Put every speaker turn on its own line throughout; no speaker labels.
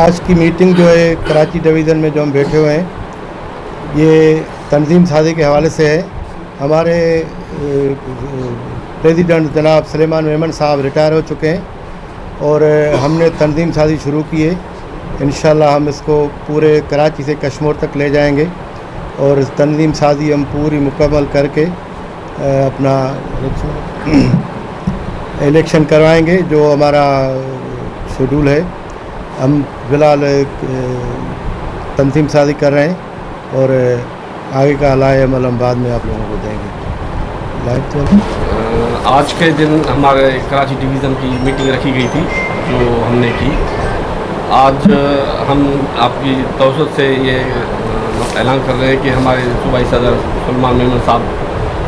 आज की मीटिंग जो है कराची डिवीज़न में जो हम बैठे हुए हैं ये तंजीम साजी के हवाले से है। हमारे प्रेसिडेंट जनाब सलेमान मेमन साहब रिटायर हो चुके हैं और हमने तंजीम साजी शुरू की है। इंशाल्लाह हम इसको पूरे कराची से कश्मीर तक ले जाएंगे और तंजीम साजी हम पूरी मुकम्मल करके अपना इलेक्शन करवाएंगे जो हमारा शेड्यूल है। हम फ़िलहाल तंजीम साजी कर रहे हैं और आगे का लाए अमल हम बाद में आप लोगों को देंगे।
आज के दिन हमारे कराची डिवीज़न की मीटिंग रखी गई थी जो हमने की। आज हम आपकी तवज्जो से ये ऐलान कर रहे हैं कि हमारे सूबाई सदर सलमान मेमन साहब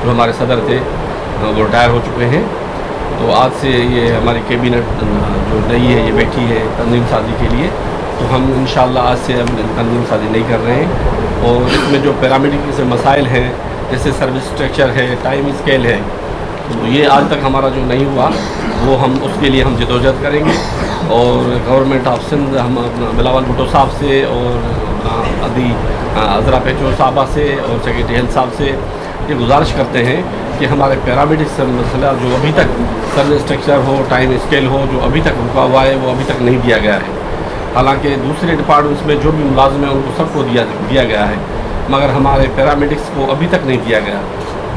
जो हमारे सदर थे वो रिटायर हो चुके हैं। तो आज से ये हमारी कैबिनेट जो नई है ये बैठी है तंजीम साजी के लिए। तो हम इंशाल्लाह आज से हम तंजीम साजी नहीं कर रहे हैं और इसमें जो पैरामीडिक से मसाइल हैं जैसे सर्विस स्ट्रक्चर है, टाइम स्केल है, तो ये आज तक हमारा जो नहीं हुआ वो हम उसके लिए हम जदोजहद करेंगे। और गवर्नमेंट ऑफ सिंध हम अपना बिलावल भुट्टो साहब से और अदी अजरा पेचो साहबा से और सेक्रेटरी हेल्थ साहब से ये गुजारिश करते हैं कि हमारे पैरामेडिक से मसला जो अभी तक सर्विस स्ट्रक्चर हो, टाइम स्केल हो, जो अभी तक रुका हुआ है वो अभी तक नहीं दिया गया है। हालांकि दूसरे डिपार्टमेंट्स में जो भी मुलाजिम हैं उनको सबको दिया गया है, मगर हमारे पैरामेडिक्स को अभी तक नहीं दिया गया।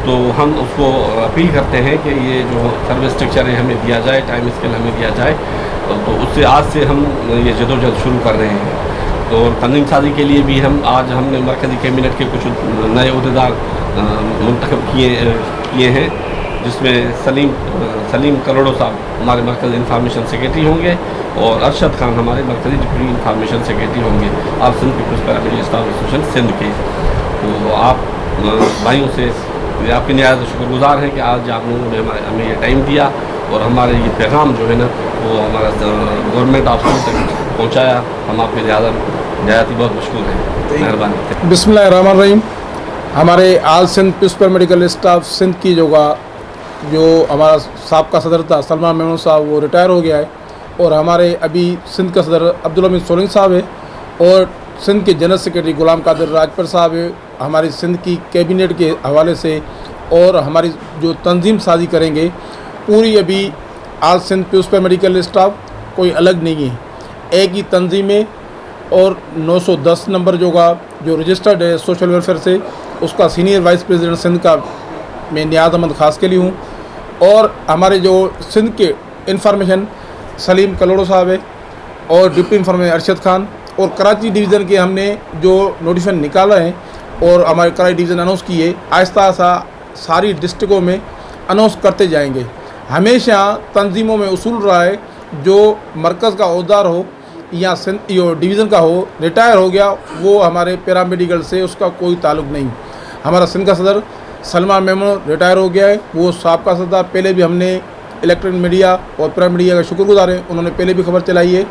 तो हम उसको अपील करते हैं कि ये जो सर्विस स्ट्रक्चर है हमें दिया जाए, टाइम स्केल हमें दिया जाए। तो उससे आज से हम ये जदोजहद शुरू कर रहे हैं। तो तंजीम साजी के लिए भी आज हमने मरकज़ी कैबिनेट के कुछ नए अहदेदार मुंतखब किए हैं, जिसमें सलीम करोड़ो साहब हमारे मरकज़ी इंफॉर्मेशन सेक्रेटरी होंगे और अरशद खान हमारे मरकज़ी डिप्टी इंफॉर्मेशन सेक्रेटरी होंगे आप Sindh peoples paramedical staff association Sindh के। तो आप भाइयों से आपके नहायत शुक्रगुजार हैं कि आज आप लोगों ने हमें ये टाइम दिया और हमारे ये पैगाम जो है ना वो हमारा गवर्नमेंट ऑफ सिंध तक पहुँचाया। हम आपके नहायत ही बहुत मशकूर हैं, मेहरबानी।
बिस्मिल्लाहिर्रहमानिर्रहीम। हमारे all Sindh peoples paramedical staff Sindh की जो हमारा साबका सदर था सलमान मेमन साहब वो रिटायर हो गया है और हमारे अभी सिंध का सदर अब्दुल हमीद सोलंकी साहब है और सिंध के जनरल सेक्रेटरी गुलाम कादिर राजपर साहब है। हमारी सिंध की कैबिनेट के हवाले से और हमारी जो तंजीम साजी करेंगे पूरी अभी आल सिंध पीपल्स पैरामेडिकल स्टाफ कोई अलग नहीं है, एक ही तंजीम है। और 910 नंबर जो रजिस्टर्ड है सोशल वेलफेयर से, उसका सीनियर वाइस प्रेसिडेंट सिंध का मैं नियाज़ अहमद खास के लिए हूँ। और हमारे जो सिंध के इंफॉर्मेशन सलीम कलोड़ो साहब है और डिप्टी इंफॉर्मेशन अरशद खान। और कराची डिवीज़न के हमने जो नोटिफिकेशन निकाला है और हमारे कराची डिवीज़न अनाउंस की है, आहिस्ता आहिस्ता सारी डिस्ट्रिक्टों में अनाउंस करते जाएंगे। हमेशा तंजीमों में उसूल रहा है जो मरकज़ का अहदेदार हो या डिवीज़न का हो, रिटायर हो गया वो हमारे पैरामेडिकल से उसका कोई ताल्लुक़ नहीं। हमारा सिंध का सदर सलमान मेमन रिटायर हो गया है, वो साबका सदर पहले भी हमने इलेक्ट्रॉनिक मीडिया और प्रिंट मीडिया का शुक्रगुजार हैं, उन्होंने पहले भी खबर चलाई है।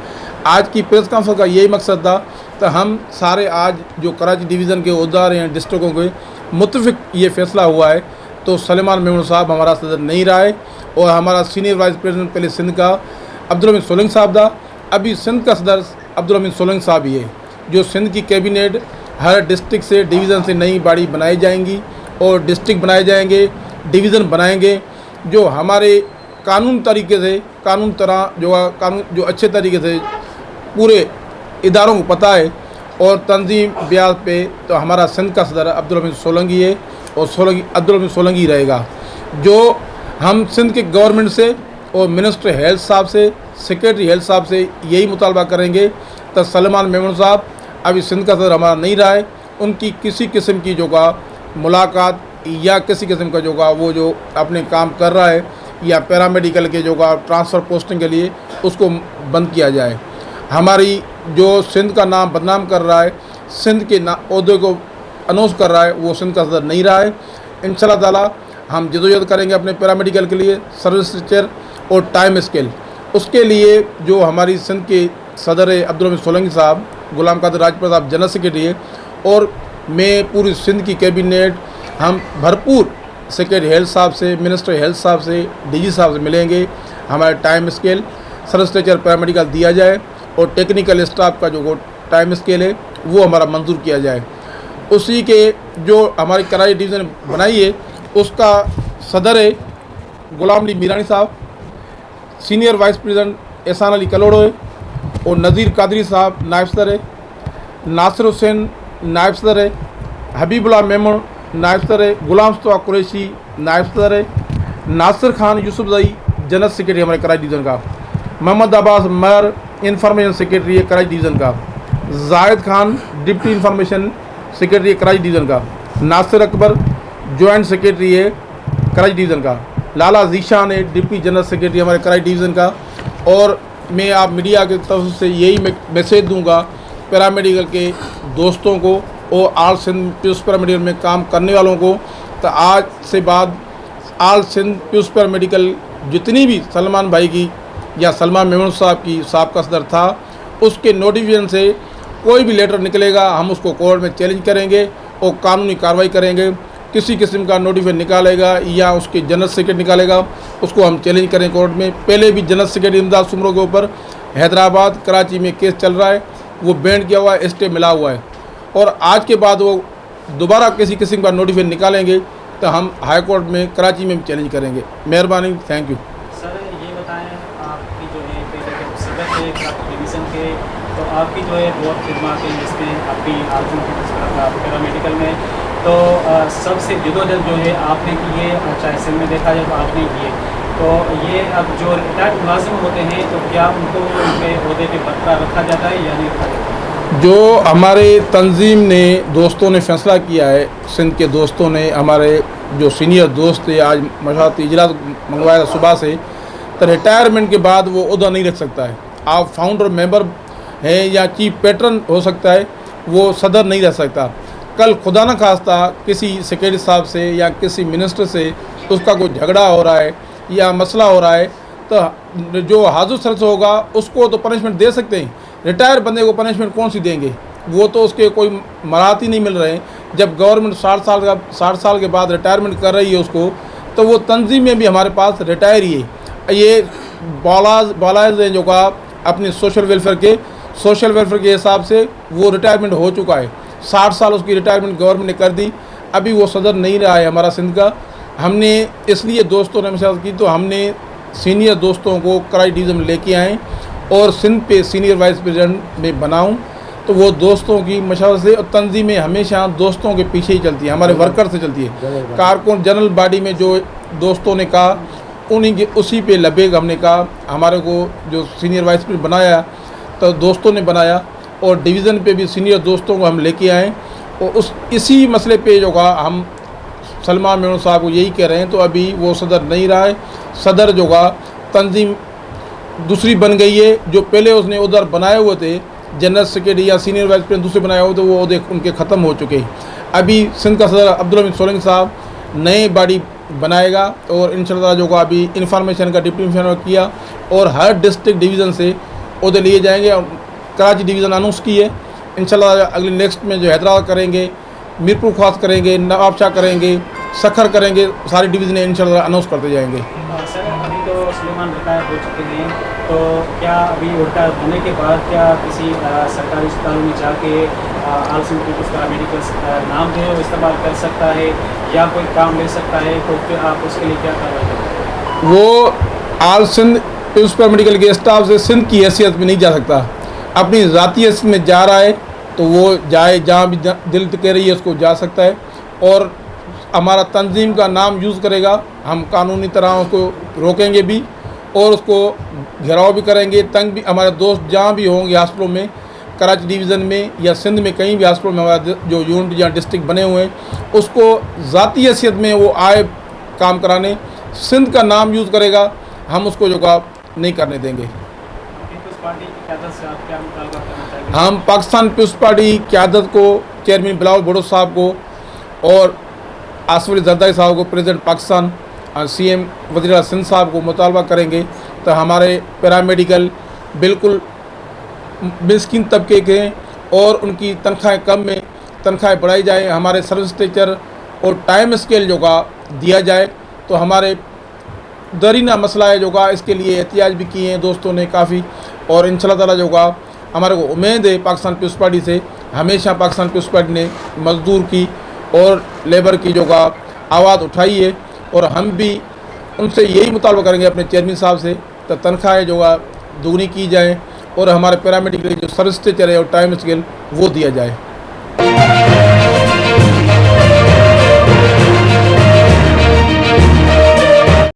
आज की प्रेस कॉन्फ्रेंस का यही मकसद था तो हम सारे आज जो कराची डिवीज़न के अहदेदार हैं डिस्ट्रिक्टों के मुत्तफिक ये फैसला हुआ है। तो सलमान मेमन साहब हमारा सदर नहीं रहा है और हमारा सीनियर वाइस प्रेसिडेंट पहले सिंध का अब्दुल हमीद सोलंकी साहब था, अभी सिंध का सदर अब्दुल हमीद सोलंकी साहब ही है। जो सिंध की कैबिनेट हर डिस्ट्रिक्ट से डिवीज़न से नई बॉडी बनाई जाएंगी और डिस्ट्रिक्ट बनाए जाएंगे, डिवीज़न बनाएंगे जो हमारे कानून तरीके से कानून जो अच्छे तरीके से पूरे इदारों को पता है। और तंजीम ब्याज पे तो हमारा सिंध का सदर अब्दुल हमीद सोलंकी है और अब्दुल हमीद सोलंकी रहेगा। जो हम सिंध के गवर्नमेंट से और मिनिस्टर हेल्थ साहब से, सेक्रेटरी हेल्थ साहब से यही मुतालबा करेंगे तो सलमान मेमन साहब अभी सिंध का सदर हमारा नहीं रहा है, उनकी किसी किस्म की मुलाकात या किसी किस्म का वो जो अपने काम कर रहा है या पैरामेडिकल के ट्रांसफ़र पोस्टिंग के लिए उसको बंद किया जाए। हमारी जो सिंध का नाम बदनाम कर रहा है, सिंध के ओहदे को अनाउंस कर रहा है, वो सिंध का सदर नहीं रहा है। इंशाल्लाह ताला हम जदोजहद करेंगे अपने पैरामेडिकल के लिए, सर्विस स्ट्रक्चर और टाइम स्केल। उसके लिए जो हमारी सिंध के सदर है अब्दुल हमीद सोलंकी साहब, गुलाम कादिर राजपर साहब जनरल सेक्रेटरी है और मैं पूरी सिंध की कैबिनेट हम भरपूर सेक्रेटरी हेल्थ साहब से, मिनिस्टर हेल्थ साहब से, डीजी साहब से मिलेंगे। हमारे time scale service structure paramedical दिया जाए और टेक्निकल स्टाफ का जो टाइम स्केल है वो हमारा मंजूर किया जाए। उसी के जो हमारी कराची डिवीज़न बनाई है उसका सदर है गुलाम अली मीरानी साहब, सीनियर वाइस प्रेसिडेंट एहसान अली कलोड़ो है और नज़ीर कादरी साहब नायब सदर है, नासिर हुसैन नायब सदर है, हबीबुल्लाह मेमन नायब सदर है, गुलाम मुस्तफा कुरैशी नायब सदर है, नासिर खान यूसुफजई जनरल सेक्रेटरी हमारे कराची डिवीज़न का, मोहम्मद अब्बास मर इंफॉर्मेशन सेक्रेटरी है कराची डिवीज़न का, Zahid Khan deputy information secretary है कराची डिवीज़न का, नासिर अकबर जॉइंट सेक्रेटरी है कराची डिवीज़न का, लाला जीशान है डिप्टी जनरल सेक्रेटरी हमारे कराची डिवीज़न का। और मैं आप मीडिया की तरफ से यही मैसेज दूंगा पैरामेडिकल के दोस्तों को और आल सिंध पीयूष पैरामेडिकल में काम करने वालों को, तो आज से बाद आल सिंध पीयूष पैरामेडिकल जितनी भी सलमान भाई की या सलमान मेमन साहब की साहब सदर था उसके नोटिफिकेशन से कोई भी लेटर निकलेगा हम उसको कोर्ट में चैलेंज करेंगे और कानूनी कार्रवाई करेंगे। किसी किस्म का नोटिफिकेशन निकालेगा या उसके जनरल सेक्रेटरी निकालेगा उसको हम चैलेंज करें कोर्ट में। पहले भी जनरल सेक्रेटरी इमदाद सुमरो के ऊपर हैदराबाद कराची में केस चल रहा है, वो बैंड किया हुआ है, स्टे मिला हुआ है और आज के बाद वो दोबारा किसी किस्म का नोटिफिकेशन निकालेंगे तो हम हाई कोर्ट में कराची में चैलेंज करेंगे। मेहरबानी, थैंक यू।
सर ये बताएं आपकी जो है पहले सदर थे कराची डिवीज़न के, तो आपकी जो है बहुत खिदमत है जिसमें आपकी पैरामेडिकल में, तो सबसे जदोजहद जो है आपने की है, चाहे सिंध में देखा जाए तो आपने की है, तो ये अब जो रिटायर्ड मुलाजिम होते हैं तो क्या उनको उनके ओहदे पे बरकरार रखा जाता है या नहीं रखा जाता है?
जो हमारे तंजीम ने दोस्तों ने फैसला किया है, सिंध के दोस्तों ने, हमारे जो सीनियर दोस्त थे, आज मशावरती इजलास मंगवाया सुबह से, तो रिटायरमेंट के बाद वो ओहदा नहीं रख सकता है। आप फाउंडर मेंबर हैं या चीफ पैटर्न हो सकता है, वो सदर नहीं रह सकता। कल खुदा न खास्ता किसी सेक्रेटरी साहब से या किसी मिनिस्टर से उसका कोई झगड़ा हो रहा है या मसला हो रहा है तो जो हाजुर सरस होगा उसको तो पनिशमेंट दे सकते हैं, रिटायर बंदे को पनिशमेंट कौन सी देंगे? वो तो उसके कोई मराहत ही नहीं मिल रहे हैं। जब गवर्नमेंट 60 साल के बाद रिटायरमेंट कर रही है उसको, तो वो तंजीम में भी हमारे पास रिटायर ही है। ये बालाज हैं जो का अपने सोशल वेलफेयर के हिसाब से वो रिटायरमेंट हो चुका है। 60 साल उसकी रिटायरमेंट गवर्नमेंट ने कर दी, अभी वो सदर नहीं रहा है हमारा सिंध का। हमने इसलिए दोस्तों ने मशवरा की तो हमने सीनियर दोस्तों को कराची डिवीज़न में लेके आए और सिंध पे सीनियर वाइस प्रेसिडेंट में बनाऊं, तो वो दोस्तों की मशवरे से, और तंजीमें हमेशा दोस्तों के पीछे ही चलती है, हमारे वर्कर से चलती है। कारकुन जनरल बॉडी में जो दोस्तों ने कहा उन्हीं के उसी पे लबेग हमने कहा। हमारे को जो सीनियर वाइस प्रेसिडेंट बनाया तो दोस्तों ने बनाया और डिवीज़न पे भी सीनियर दोस्तों को हम लेके आए और इसी मसले पे जो का हम सलमान मेमन साहब को यही कह रहे हैं। तो अभी वो सदर नहीं रहा है, सदर जो का तंजीम दूसरी बन गई है। जो पहले उसने उधर बनाए हुए थे जनरल सेक्रेटरी या सीनियर वाइस प्रेसिडेंट दूसरे बनाए हुए थे, वो उनके ख़त्म हो चुके हैं। अभी सिंध का सदर अब्दुल हमीद सोलंकी साहब नए बॉडी बनाएगा और इंशाल्लाह जो का अभी इंफॉर्मेशन का डिप्टी इंफॉर्मेशन किया और हर डिस्ट्रिक्ट डिवीज़न से उधर लिए जाएंगे। कराची डिवीज़न अनाउंस की है, इंशाल्लाह अगले नेक्स्ट में जो हैदराबाद करेंगे, मीरपुर ख्वास करेंगे, नवाबशाह करेंगे, सखर करेंगे, सारी डिवीज़न इंशाल्लाह अनाउंस करते जाएंगे।
सर अभी तो सुलेमान रिटायर हो चुके हैं, तो क्या अभी रिटायर होने के बाद क्या किसी सरकारी अस्पतालों में जाके आल सिंध पीयूष पैरामेडिकल नाम जो है वो इस्तेमाल कर सकता है या कोई काम ले सकता है, तो फिर आप उसके लिए क्या कार्रवाई करेंगे?
वो आल सिंध पीयूष पैरामेडिकल के स्टाफ से सिंध की हैसियत में नहीं जा सकता, अपनी ज़ाती हैसियत में जा रहा है तो वो जाए, जहाँ भी दिल कह रही है उसको जा सकता है और हमारा तंजीम का नाम यूज़ करेगा। हम कानूनी तरह उसको रोकेंगे भी और उसको घेराव भी करेंगे, तंग भी। हमारे दोस्त जहाँ भी होंगे हॉस्पिटलों में, कराची डिवीज़न में या सिंध में कहीं भी हॉस्पिटल में हमारा जो यूनिट या डिस्ट्रिक्ट बने हुए हैं उसको ज़ाती हैसियत में वो आए काम कराने, सिंध का नाम यूज़ करेगा, हम उसको जो का नहीं करने देंगे। हम पाकिस्तान पीपुल्स पार्टी क़यादत को, चेयरमैन बिलावल भुट्टो साहब को और आसिफ अली जरदारी साहब को प्रेसिडेंट पाकिस्तान और CM वज़ीर आला सिंध साहब को मुतालबा करेंगे तो हमारे पैरामेडिकल बिल्कुल मिस्किन तबके के और उनकी तनख्वाहें कम में तनख्वाहें बढ़ाई जाए, हमारे सर्विस स्ट्रक्चर और टाइम स्केल जो का दिया जाए। तो हमारे दरीना मसला है जो का, इसके लिए एहतियाज भी किए हैं दोस्तों ने काफ़ी और इंशाल्लाह ताला जो का हमारे को उम्मीद है पाकिस्तान पीपल्स पार्टी से, हमेशा पाकिस्तान पीपल्स पार्टी ने मजदूर की और लेबर की जो का आवाज़ उठाई है, और हम भी उनसे यही मुतालबा करेंगे अपने चेयरमैन साहब से, तो तनख्वाहें जो है दुगनी की जाए और हमारे पैरामेडिकल जो सर्विस चले और टाइम स्केल वो दिया जाए।